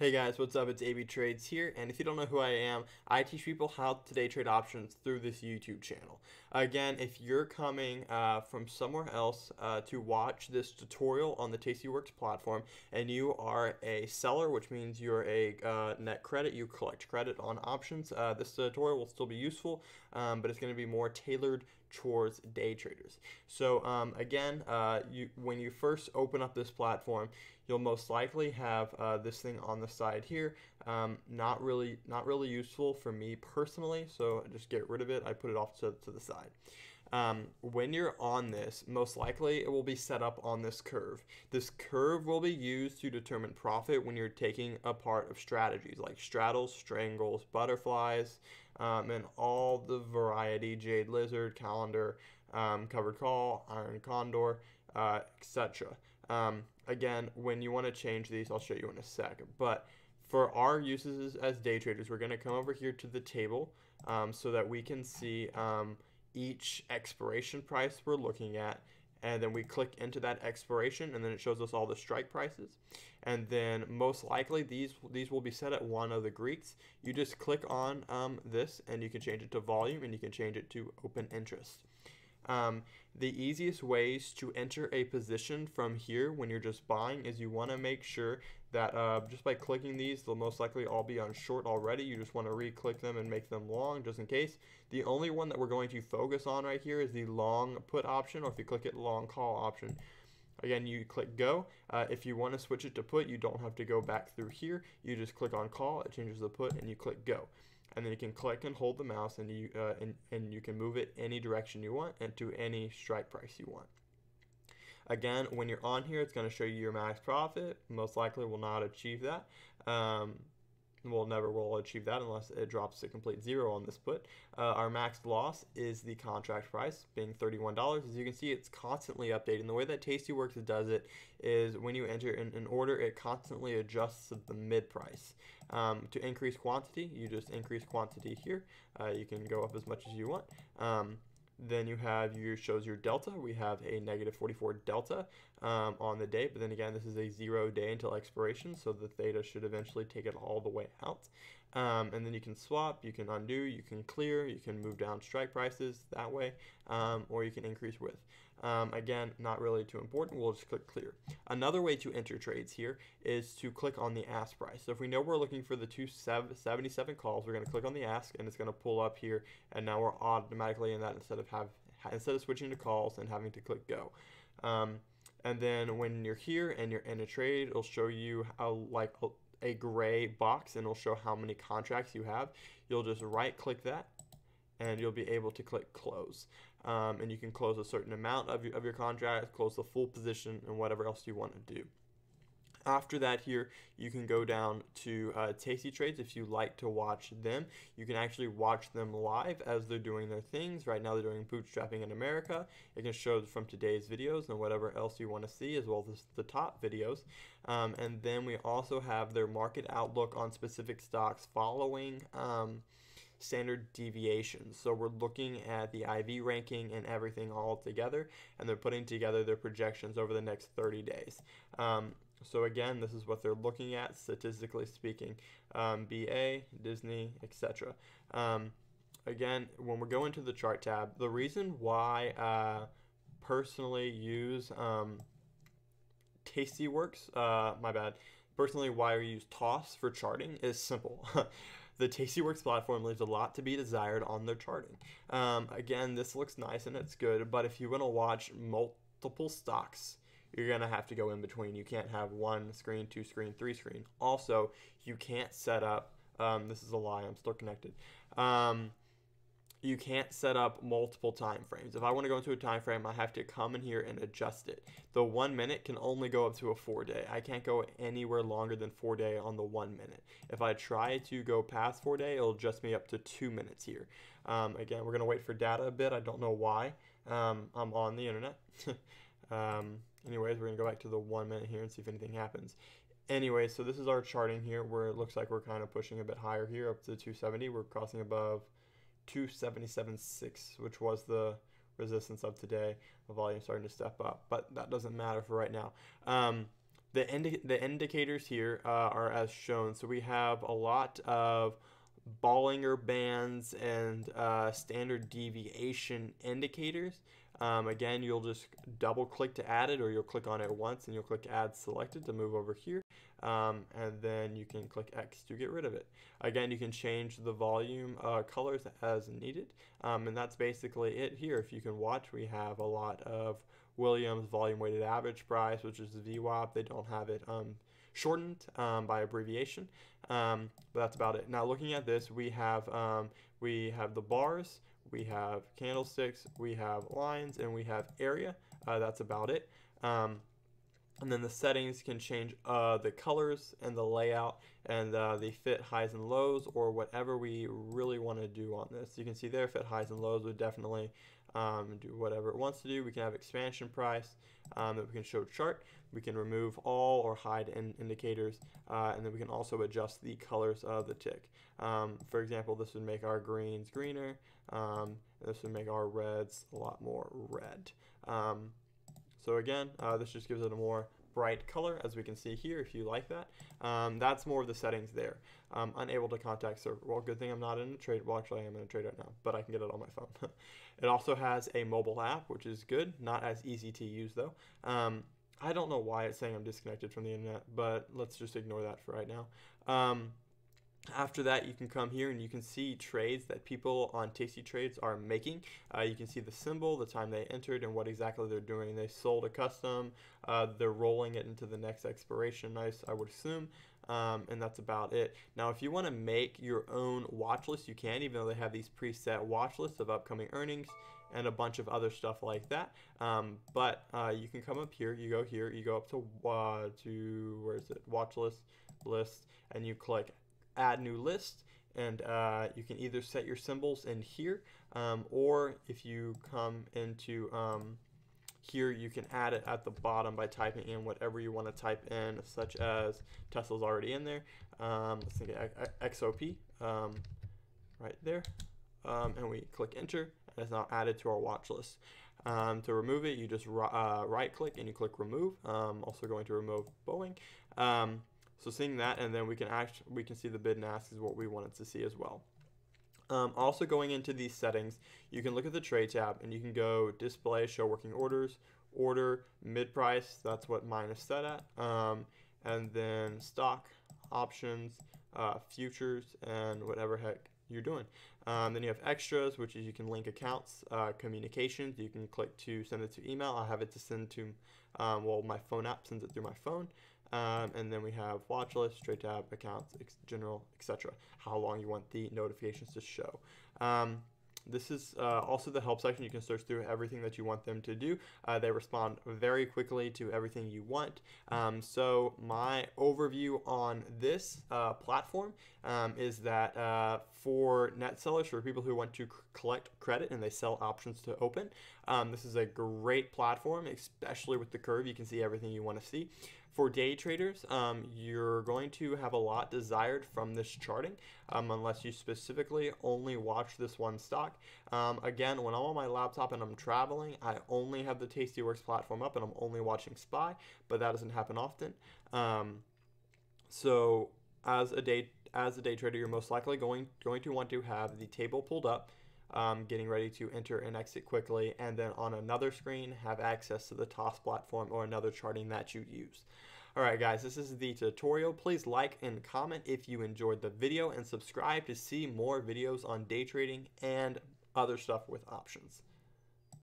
Hey guys, what's up? It's ABTrades here, and if you don't know who I am, I teach people how to day trade options through this YouTube channel. Again, if you're coming from somewhere else to watch this tutorial on the Tastyworks platform, and you are a seller, which means you're a net credit, you collect credit on options, this tutorial will still be useful, but it's going to be more tailored towards day traders. So again, when you first open up this platform, you'll most likely have this thing on the side here. Not really useful for me personally, so just get rid of it. I put it off to the side. When you're on this, most likely it will be set up on this curve. This curve will be used to determine profit when you're taking a part of strategies like straddles, strangles, butterflies, and all the variety, jade lizard, calendar, covered call, iron condor, etc. Again, when you want to change these, I'll show you in a sec. But for our uses as day traders, we're going to come over here to the table so that we can see each expiration price we're looking at, and then we click into that expiration, and then it shows us all the strike prices. And then most likely these will be set at one of the Greeks. You just click on this, and you can change it to volume, and you can change it to open interest. The easiest ways to enter a position from here when you're just buying is you want to make sure that just by clicking these, they'll most likely all be on short already. You just want to re-click them and make them long just in case. The only one that we're going to focus on right here is the long put option, or if you click it, long call option. Again, you click go. If you want to switch it to put, you don't have to go back through here. You just click on call, it changes the put, and you click go. And then you can click and hold the mouse, and you can move it any direction you want and to any strike price you want. Again, when you're on here, it's going to show you your max profit. Most likely will not achieve that. Never will achieve that unless it drops to complete zero on this put. Our max loss is the contract price, being $31. As you can see, it's constantly updating. The way that Tastyworks does it is when you enter an order, it constantly adjusts the mid price. To increase quantity, you just increase quantity here. You can go up as much as you want. Then you have shows your delta. We have a negative 44 delta on the day, but then again, this is a 0 day until expiration, so the theta should eventually take it all the way out. And then you can swap, you can undo, you can clear, you can move down strike prices that way, or you can increase width. Again, not really too important. We'll just click clear. Another way to enter trades here is to click on the ask price. So if we know we're looking for the 277 calls, we're going to click on the ask, and it's going to pull up here, and now we're automatically in that instead of switching to calls and having to click go. And then when you're here and you're in a trade, it'll show you a gray box, and it'll show how many contracts you have. You'll just right click that, and you'll be able to click close. And you can close a certain amount of your contract, close the full position, and whatever else you want to do. After that here, you can go down to Tastytrades if you like to watch them. You can actually watch them live as they're doing their things. Right now they're doing bootstrapping in America. It can show from today's videos and whatever else you want to see, as well as the top videos. And then we also have their market outlook on specific stocks following standard deviations. So we're looking at the IV ranking and everything all together, and they're putting together their projections over the next 30 days. So again, this is what they're looking at statistically speaking, BA, Disney, etc. Again, when we go into the chart tab, the reason why I personally use Tastyworks, personally why we use TOS for charting is simple. The Tastyworks platform leaves a lot to be desired on their charting. Again, this looks nice and it's good, but if you want to watch multiple stocks, you're going to have to go in between. You can't have one screen, two screen, three screen. Also, you can't set up, this is a lie, I'm still connected. You can't set up multiple time frames. If I want to go into a time frame, I have to come in here and adjust it. The 1 minute can only go up to a 4 day. I can't go anywhere longer than 4 day on the 1 minute. If I try to go past 4 day, it'll adjust me up to 2 minutes here. Again, we're going to wait for data a bit. I don't know why. I'm on the internet. Anyways, we're going to go back to the 1 minute here and see if anything happens. Anyway, so this is our charting here where it looks like we're kind of pushing a bit higher here up to 270. We're crossing above 277.6, which was the resistance of today. The volume starting to step up, but that doesn't matter for right now. The indicators here are as shown. So we have a lot of Bollinger Bands and standard deviation indicators. Again, you'll just double click to add it, or you'll click on it once and you'll click add selected to move over here. And then you can click X to get rid of it. Again, you can change the volume colors as needed. And that's basically it here. If you can watch, we have a lot of Williams volume weighted average price, which is VWAP. They don't have it shortened by abbreviation, but that's about it. Now looking at this, we have the bars, we have candlesticks, we have lines, and we have area. That's about it. And then the settings can change the colors and the layout and the fit highs and lows, or whatever we really want to do on this. You can see there, fit highs and lows would definitely do whatever it wants to do. We can have expansion price that we can show chart. We can remove all or hide indicators, and then we can also adjust the colors of the tick. For example, this would make our greens greener. This would make our reds a lot more red. So again, this just gives it a more bright color, as we can see here, if you like that. That's more of the settings there. Unable to contact server. Well, good thing I'm not in a trade. Well, actually, I am in a trade right now, but I can get it on my phone. It also has a mobile app, which is good. Not as easy to use, though. I don't know why it's saying I'm disconnected from the internet, but let's just ignore that for right now. After that, you can come here and you can see trades that people on Tastytrades are making. You can see the symbol, the time they entered, and what exactly they're doing. They sold a custom. They're rolling it into the next expiration, I would assume. And that's about it. Now, if you want to make your own watch list, you can, even though they have these preset watch lists of upcoming earnings and a bunch of other stuff like that. But you can come up here, you go up to where is it? Watch list, and you click add new list, and you can either set your symbols in here, or if you come into here, you can add it at the bottom by typing in whatever you want to type in, such as Tesla's already in there. Let's think XOP right there, and we click enter, and it's now added to our watch list. To remove it, you just right click and you click remove. Also going to remove Boeing. So seeing that, and then we can see the bid and ask is what we wanted to see as well. Also going into these settings, you can look at the trade tab and you can go display, show working orders, order, mid price, that's what mine is set at, and then stock, options, futures, and whatever heck you're doing. Then you have extras, which is you can link accounts, communications, you can click to send it to email. I have it to send to, well, my phone app sends it through my phone. And then we have watch list, trade tab, accounts, general, etc. How long you want the notifications to show. This is also the help section. You can search through everything that you want them to do. They respond very quickly to everything you want. So my overview on this platform is that for net sellers, for people who want to collect credit and they sell options to open, this is a great platform, especially with the curve. You can see everything you want to see. For day traders, you're going to have a lot desired from this charting, unless you specifically only watch this one stock. Again, when I'm on my laptop and I'm traveling, I only have the Tastyworks platform up and I'm only watching SPY, but that doesn't happen often. So as a day trader, you're most likely going to want to have the table pulled up, getting ready to enter and exit quickly, and then on another screen have access to the TOS platform or another charting that you use. Alright guys, this is the tutorial. Please like and comment if you enjoyed the video, and subscribe to see more videos on day trading and other stuff with options.